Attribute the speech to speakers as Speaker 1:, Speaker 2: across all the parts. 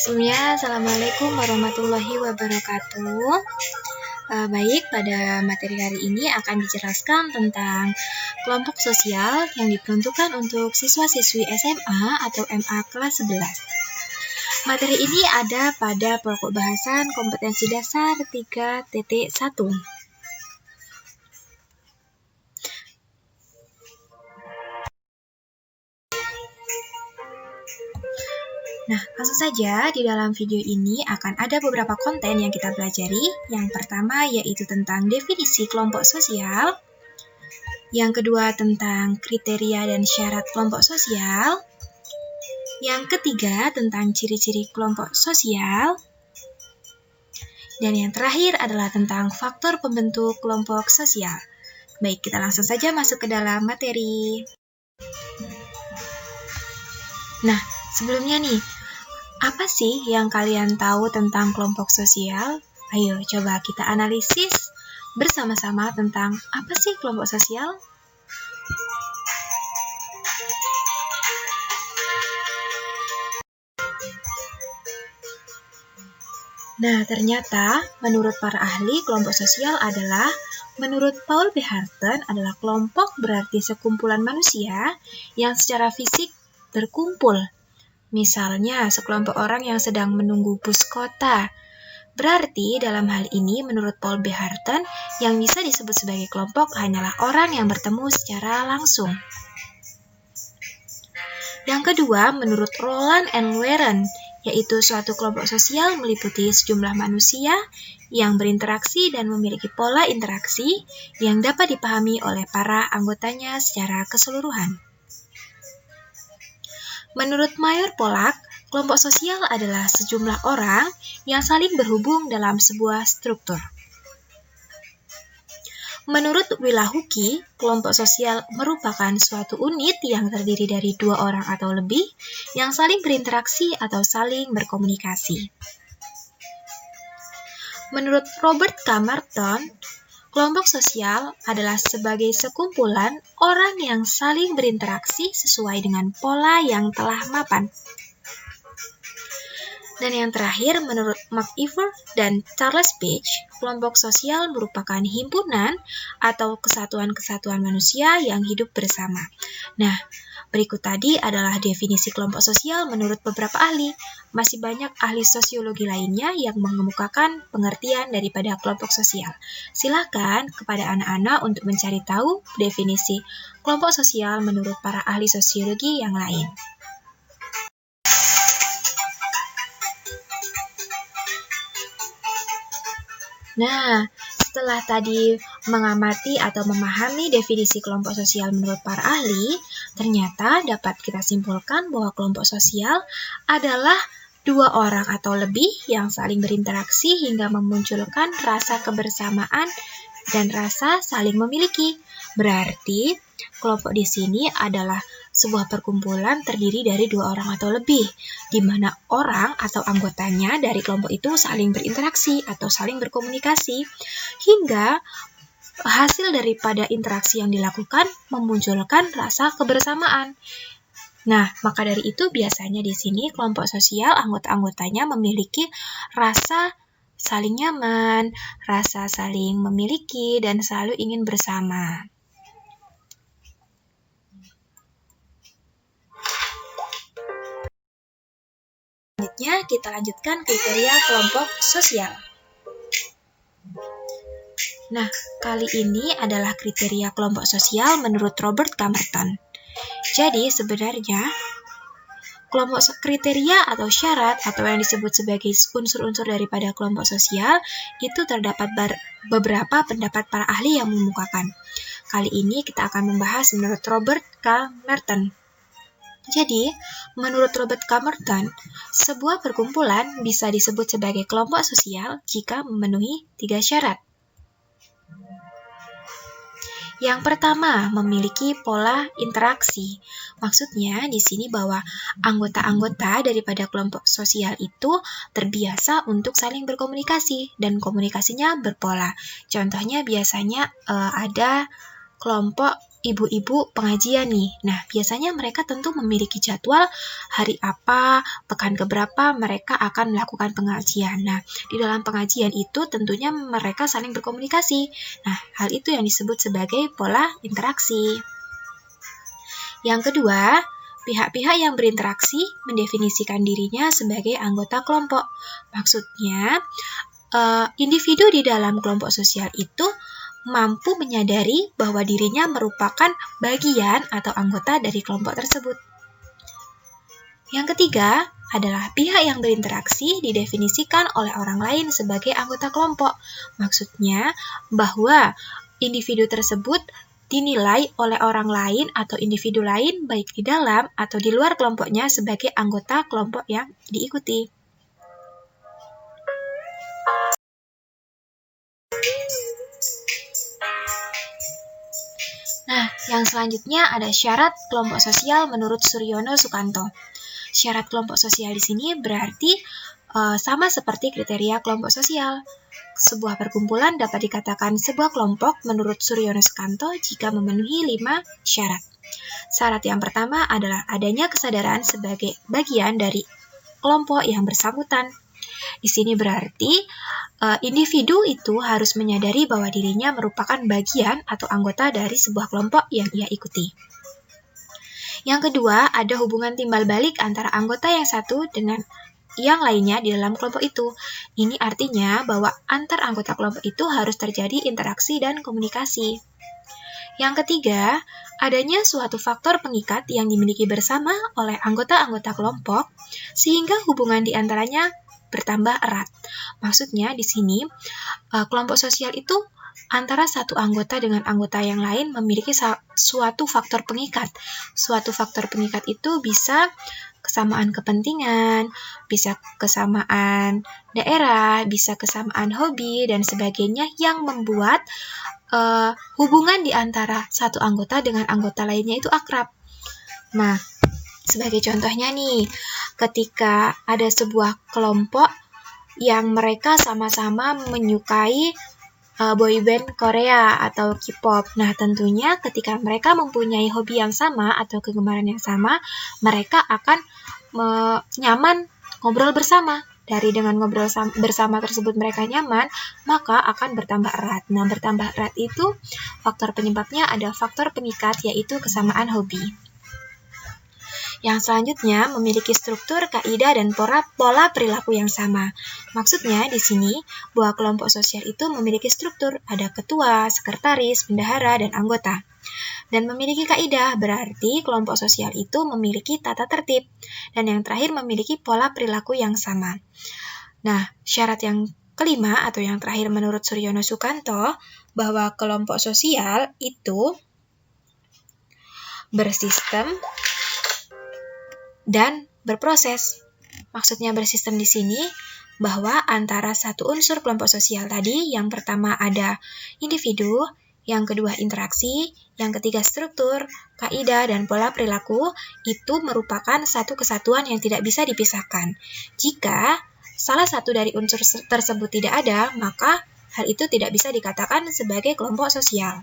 Speaker 1: Sebelumnya, Assalamualaikum warahmatullahi wabarakatuh. Baik, pada materi hari ini akan dijelaskan tentang kelompok sosial yang diperuntukkan untuk siswa-siswi SMA atau MA kelas 11. Materi ini ada pada pokok bahasan kompetensi dasar 3.1. Nah, langsung saja di dalam video ini akan ada beberapa konten yang kita pelajari. Yang pertama yaitu tentang definisi kelompok sosial. Yang kedua tentang kriteria dan syarat kelompok sosial. Yang ketiga tentang ciri-ciri kelompok sosial. Dan yang terakhir adalah tentang faktor pembentuk kelompok sosial. Baik, kita langsung saja masuk ke dalam materi. Nah, sebelumnya nih, apa sih yang kalian tahu tentang kelompok sosial? Ayo coba kita analisis bersama-sama tentang apa sih kelompok sosial? Nah, ternyata menurut para ahli, kelompok sosial adalah, menurut Paul B. Harten, adalah kelompok berarti sekumpulan manusia yang secara fisik berkumpul. Misalnya, sekelompok orang yang sedang menunggu bus kota. Berarti, dalam hal ini, menurut Paul B. Harten, yang bisa disebut sebagai kelompok hanyalah orang yang bertemu secara langsung. Yang kedua, menurut Roland and Warren, yaitu suatu kelompok sosial meliputi sejumlah manusia yang berinteraksi dan memiliki pola interaksi yang dapat dipahami oleh para anggotanya secara keseluruhan. Menurut Mayor Pollack, kelompok sosial adalah sejumlah orang yang saling berhubung dalam sebuah struktur. Menurut Willahucci, kelompok sosial merupakan suatu unit yang terdiri dari dua orang atau lebih yang saling berinteraksi atau saling berkomunikasi. Menurut Robert K. Merton, kelompok sosial adalah sebagai sekumpulan orang yang saling berinteraksi sesuai dengan pola yang telah mapan. Dan yang terakhir, menurut Mark Iver dan Charles Page, kelompok sosial merupakan himpunan atau kesatuan-kesatuan manusia yang hidup bersama. Nah, berikut tadi adalah definisi kelompok sosial menurut beberapa ahli. Masih banyak ahli sosiologi lainnya yang mengemukakan pengertian daripada kelompok sosial. Silakan kepada anak-anak untuk mencari tahu definisi kelompok sosial menurut para ahli sosiologi yang lain. Nah, setelah tadi mengamati atau memahami definisi kelompok sosial menurut para ahli, ternyata dapat kita simpulkan bahwa kelompok sosial adalah dua orang atau lebih yang saling berinteraksi hingga memunculkan rasa kebersamaan dan rasa saling memiliki. Berarti, kelompok di sini adalah sebuah perkumpulan terdiri dari dua orang atau lebih, di mana orang atau anggotanya dari kelompok itu saling berinteraksi atau saling berkomunikasi, hingga hasil daripada interaksi yang dilakukan memunculkan rasa kebersamaan. Nah, maka dari itu biasanya di sini kelompok sosial anggota-anggotanya memiliki rasa saling nyaman, rasa saling memiliki, dan selalu ingin bersama. Selanjutnya, kita lanjutkan kriteria kelompok sosial. Nah, kali ini adalah kriteria kelompok sosial menurut Robert K. Merton. Jadi, sebenarnya, kelompok kriteria atau syarat atau yang disebut sebagai unsur-unsur daripada kelompok sosial itu terdapat beberapa pendapat para ahli yang mengemukakan. Kali ini kita akan membahas menurut Robert K. Merton. Jadi, menurut Robert K. Merton, sebuah perkumpulan bisa disebut sebagai kelompok sosial jika memenuhi 3 syarat. Yang pertama, memiliki pola interaksi. Maksudnya di sini bahwa anggota-anggota daripada kelompok sosial itu terbiasa untuk saling berkomunikasi dan komunikasinya berpola. Contohnya biasanya ada kelompok ibu-ibu pengajian nih. Nah, biasanya mereka tentu memiliki jadwal hari apa, pekan keberapa mereka akan melakukan pengajian. Nah, di dalam pengajian itu tentunya mereka saling berkomunikasi. Nah, hal itu yang disebut sebagai pola interaksi. Yang kedua, pihak-pihak yang berinteraksi mendefinisikan dirinya sebagai anggota kelompok. Maksudnya, individu di dalam kelompok sosial itu mampu menyadari bahwa dirinya merupakan bagian atau anggota dari kelompok tersebut. Yang ketiga adalah pihak yang berinteraksi didefinisikan oleh orang lain sebagai anggota kelompok. Maksudnya bahwa individu tersebut dinilai oleh orang lain atau individu lain baik di dalam atau di luar kelompoknya sebagai anggota kelompok yang diikuti. Nah, yang selanjutnya ada syarat kelompok sosial menurut Suryono Sukanto. Syarat kelompok sosial di sini berarti sama seperti kriteria kelompok sosial. Sebuah perkumpulan dapat dikatakan sebuah kelompok menurut Suryono Sukanto jika memenuhi 5 syarat. Syarat yang pertama adalah adanya kesadaran sebagai bagian dari kelompok yang bersangkutan. Di sini berarti individu itu harus menyadari bahwa dirinya merupakan bagian atau anggota dari sebuah kelompok yang ia ikuti. Yang kedua, ada hubungan timbal balik antara anggota yang satu dengan yang lainnya di dalam kelompok itu. Ini artinya bahwa antar anggota kelompok itu harus terjadi interaksi dan komunikasi. Yang ketiga, adanya suatu faktor pengikat yang dimiliki bersama oleh anggota-anggota kelompok, sehingga hubungan di antaranya bertambah erat. Maksudnya di sini kelompok sosial itu antara satu anggota dengan anggota yang lain memiliki suatu faktor pengikat. Suatu faktor pengikat itu bisa kesamaan kepentingan, bisa kesamaan daerah, bisa kesamaan hobi dan sebagainya yang membuat hubungan di antara satu anggota dengan anggota lainnya itu akrab. Nah, sebagai contohnya nih, ketika ada sebuah kelompok yang mereka sama-sama menyukai boyband Korea atau K-pop. Nah, tentunya ketika mereka mempunyai hobi yang sama atau kegemaran yang sama, mereka akan nyaman ngobrol bersama. Dari dengan ngobrol bersama tersebut mereka nyaman, maka akan bertambah erat. Nah, bertambah erat itu faktor penyebabnya ada faktor pengikat, yaitu kesamaan hobi. Yang selanjutnya memiliki struktur, kaidah, dan pola perilaku yang sama. Maksudnya di sini bahwa kelompok sosial itu memiliki struktur, ada ketua, sekretaris, bendahara, dan anggota. Dan memiliki kaidah berarti kelompok sosial itu memiliki tata tertib. Dan yang terakhir memiliki pola perilaku yang sama. Nah, syarat yang kelima atau yang terakhir menurut Suryono Sukanto bahwa kelompok sosial itu bersistem dan berproses. Maksudnya bersistem di sini bahwa antara satu unsur kelompok sosial tadi, yang pertama ada individu, yang kedua interaksi, yang ketiga struktur, kaidah, dan pola perilaku, itu merupakan satu kesatuan yang tidak bisa dipisahkan. Jika salah satu dari unsur tersebut tidak ada, maka hal itu tidak bisa dikatakan sebagai kelompok sosial.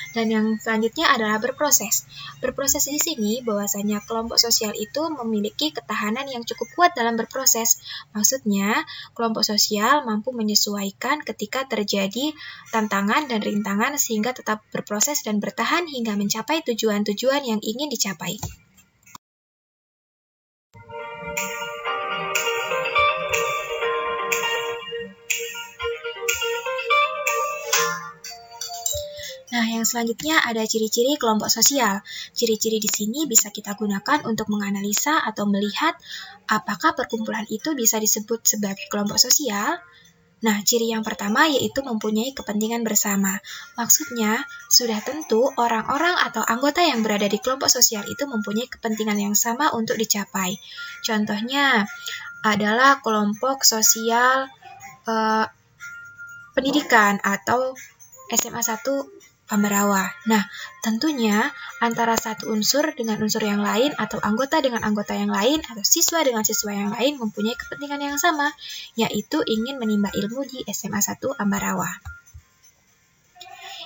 Speaker 1: Dan yang selanjutnya adalah berproses. Berproses di sini bahwasanya kelompok sosial itu memiliki ketahanan yang cukup kuat dalam berproses. Maksudnya, kelompok sosial mampu menyesuaikan ketika terjadi tantangan dan rintangan sehingga tetap berproses dan bertahan hingga mencapai tujuan-tujuan yang ingin dicapai. Nah, yang selanjutnya ada ciri-ciri kelompok sosial. Ciri-ciri di sini bisa kita gunakan untuk menganalisa atau melihat apakah perkumpulan itu bisa disebut sebagai kelompok sosial. Nah, ciri yang pertama yaitu mempunyai kepentingan bersama. Maksudnya, sudah tentu orang-orang atau anggota yang berada di kelompok sosial itu mempunyai kepentingan yang sama untuk dicapai. Contohnya adalah kelompok sosial pendidikan atau SMA 1 Ambarawa. Nah, tentunya antara satu unsur dengan unsur yang lain atau anggota dengan anggota yang lain atau siswa dengan siswa yang lain mempunyai kepentingan yang sama, yaitu ingin menimba ilmu di SMA 1 Ambarawa.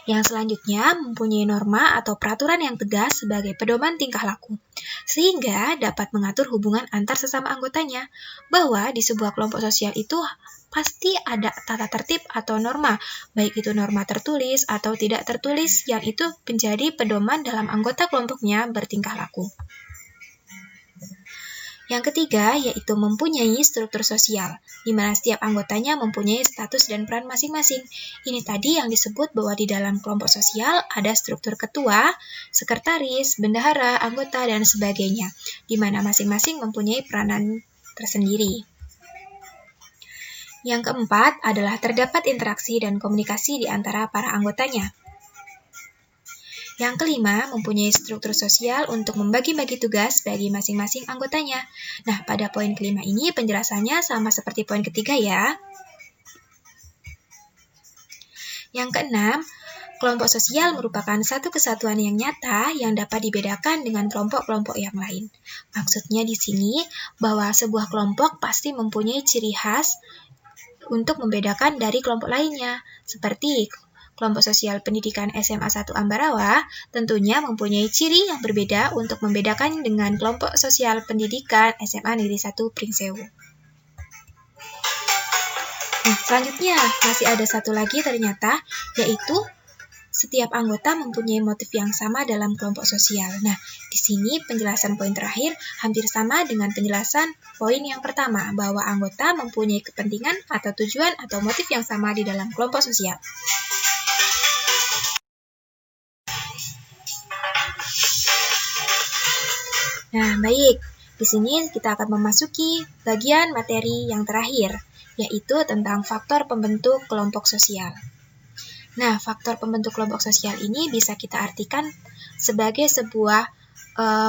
Speaker 1: Yang selanjutnya mempunyai norma atau peraturan yang tegas sebagai pedoman tingkah laku, sehingga dapat mengatur hubungan antar sesama anggotanya, bahwa di sebuah kelompok sosial itu pasti ada tata tertib atau norma, baik itu norma tertulis atau tidak tertulis, yang itu menjadi pedoman dalam anggota kelompoknya bertingkah laku. Yang ketiga, yaitu mempunyai struktur sosial, di mana setiap anggotanya mempunyai status dan peran masing-masing. Ini tadi yang disebut bahwa di dalam kelompok sosial ada struktur ketua, sekretaris, bendahara, anggota, dan sebagainya, di mana masing-masing mempunyai peranan tersendiri. Yang keempat adalah terdapat interaksi dan komunikasi di antara para anggotanya. Yang kelima, mempunyai struktur sosial untuk membagi-bagi tugas bagi masing-masing anggotanya. Nah, pada poin kelima ini penjelasannya sama seperti poin ketiga ya. Yang keenam, kelompok sosial merupakan satu kesatuan yang nyata yang dapat dibedakan dengan kelompok-kelompok yang lain. Maksudnya di sini bahwa sebuah kelompok pasti mempunyai ciri khas untuk membedakan dari kelompok lainnya, seperti kelompok sosial pendidikan SMA 1 Ambarawa tentunya mempunyai ciri yang berbeda untuk membedakan dengan kelompok sosial pendidikan SMA Negeri 1 Pringsewu. Nah, selanjutnya masih ada satu lagi ternyata, yaitu setiap anggota mempunyai motif yang sama dalam kelompok sosial. Nah, di sini penjelasan poin terakhir hampir sama dengan penjelasan poin yang pertama, bahwa anggota mempunyai kepentingan atau tujuan atau motif yang sama di dalam kelompok sosial. Nah, baik. Di sini kita akan memasuki bagian materi yang terakhir, yaitu tentang faktor pembentuk kelompok sosial. Nah, faktor pembentuk kelompok sosial ini bisa kita artikan sebagai sebuah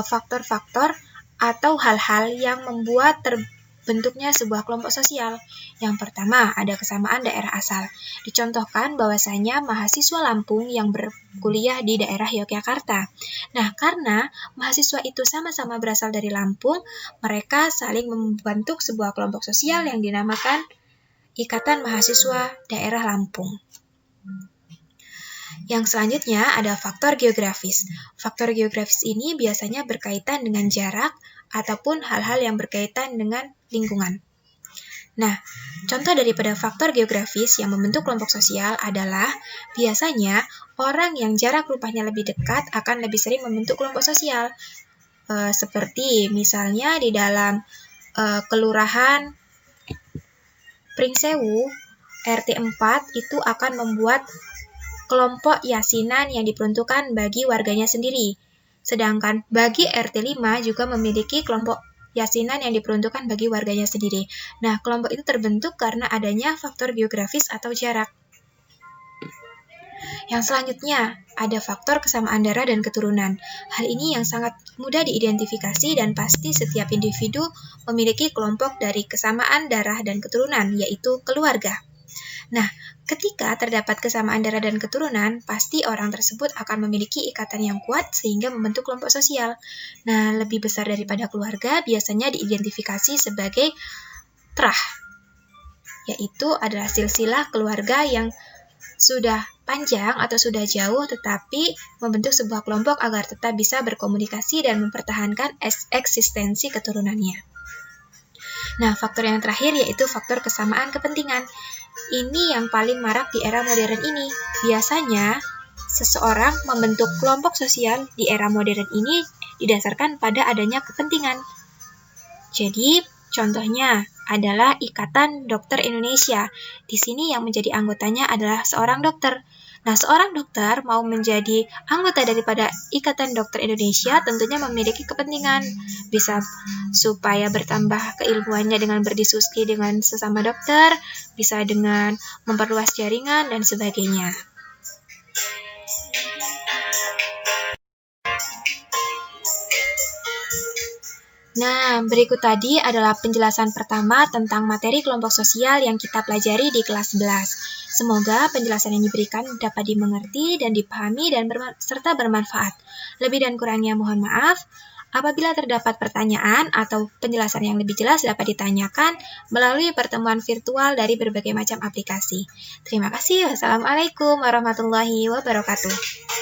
Speaker 1: faktor-faktor atau hal-hal yang membuat terbentuknya sebuah kelompok sosial. Yang pertama, ada kesamaan daerah asal. Dicontohkan bahwasanya mahasiswa Lampung yang berkuliah di daerah Yogyakarta. Nah, karena mahasiswa itu sama-sama berasal dari Lampung, mereka saling membentuk sebuah kelompok sosial yang dinamakan Ikatan Mahasiswa Daerah Lampung. Yang selanjutnya ada faktor geografis. Faktor geografis ini biasanya berkaitan dengan jarak ataupun hal-hal yang berkaitan dengan lingkungan. Nah, contoh daripada faktor geografis yang membentuk kelompok sosial adalah biasanya orang yang jarak rumahnya lebih dekat akan lebih sering membentuk kelompok sosial. Seperti misalnya di dalam kelurahan Pringsewu, RT 4 itu akan membuat kelompok yasinan yang diperuntukkan bagi warganya sendiri. Sedangkan bagi RT 5 juga memiliki kelompok yasinan yang diperuntukkan bagi warganya sendiri. Nah, kelompok itu terbentuk karena adanya faktor geografis atau jarak. Yang selanjutnya, ada faktor kesamaan darah dan keturunan. Hal ini yang sangat mudah diidentifikasi dan pasti setiap individu memiliki kelompok dari kesamaan darah dan keturunan, yaitu keluarga. Nah, ketika terdapat kesamaan darah dan keturunan, pasti orang tersebut akan memiliki ikatan yang kuat sehingga membentuk kelompok sosial. Nah, lebih besar daripada keluarga biasanya diidentifikasi sebagai trah, yaitu adalah silsilah keluarga yang sudah panjang atau sudah jauh tetapi membentuk sebuah kelompok agar tetap bisa berkomunikasi dan mempertahankan eksistensi keturunannya. Nah, faktor yang terakhir yaitu faktor kesamaan kepentingan. Ini yang paling marak di era modern ini. Biasanya, seseorang membentuk kelompok sosial di era modern ini didasarkan pada adanya kepentingan. Jadi, contohnya adalah Ikatan Dokter Indonesia. Di sini yang menjadi anggotanya adalah seorang dokter. Nah, seorang dokter mau menjadi anggota daripada Ikatan Dokter Indonesia tentunya memiliki kepentingan. Bisa supaya bertambah keilmuannya dengan berdiskusi dengan sesama dokter, bisa dengan memperluas jaringan, dan sebagainya. Nah, berikut tadi adalah penjelasan pertama tentang materi kelompok sosial yang kita pelajari di kelas 11. Semoga penjelasan yang diberikan dapat dimengerti dan dipahami dan serta bermanfaat. Lebih dan kurangnya mohon maaf. Apabila terdapat pertanyaan atau penjelasan yang lebih jelas dapat ditanyakan melalui pertemuan virtual dari berbagai macam aplikasi. Terima kasih. Wassalamualaikum warahmatullahi wabarakatuh.